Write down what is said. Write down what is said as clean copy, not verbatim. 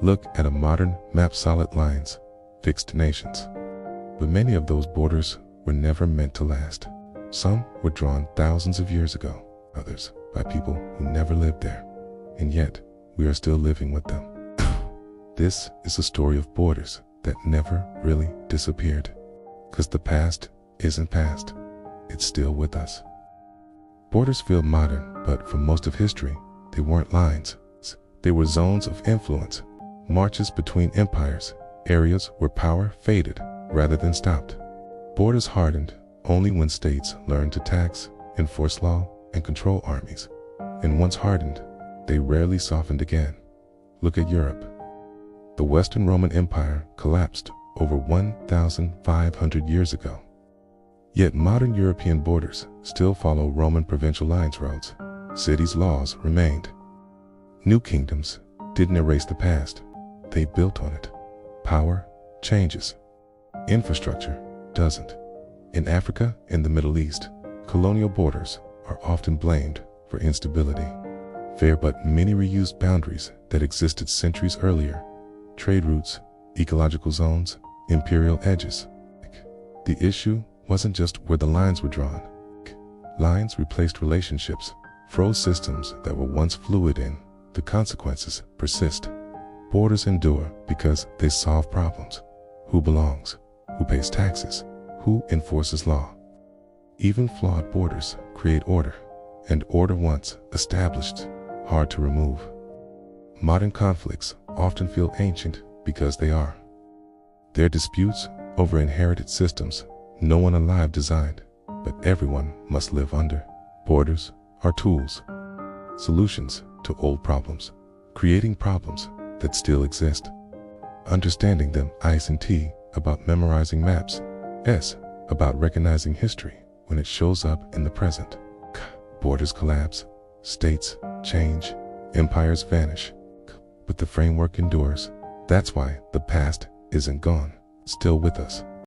Look at a modern map, solid lines, fixed nations. But many of those borders were never meant to last. Some were drawn thousands of years ago, others by people who never lived there. And yet, we are still living with them. This is a story of borders that never really disappeared. Because the past isn't past, it's still with us. Borders feel modern, but for most of history, they weren't lines. They were zones of influence, marches between empires, areas where power faded rather than stopped. Borders hardened only when states learned to tax, enforce law, and control armies. And once hardened, they rarely softened again. Look at Europe. The Western Roman Empire collapsed over 1,500 years ago. Yet modern European borders still follow Roman provincial lines roads. Cities' laws remained. New kingdoms didn't erase the past, they built on it. Power changes. Infrastructure doesn't. In Africa and the Middle East, colonial borders are often blamed for instability. Fair but many reused boundaries that existed centuries earlier. Trade routes, ecological zones, imperial edges. The issue wasn't just where the lines were drawn. Lines replaced relationships, froze systems that were once fluid, and the consequences persist. Borders endure because they solve problems. Who belongs? Who pays taxes? Who enforces law? Even flawed borders create order, and order once established, hard to remove. Modern conflicts often feel ancient because they are. They're disputes over inherited systems no one alive designed, but everyone must live under. Borders are tools, solutions to old problems, creating problems that still exist. Understanding them, Ice and T, about memorizing maps. S, about recognizing history when it shows up in the present. Borders collapse, states change, empires vanish, but the framework endures. That's why the past isn't gone, still with us.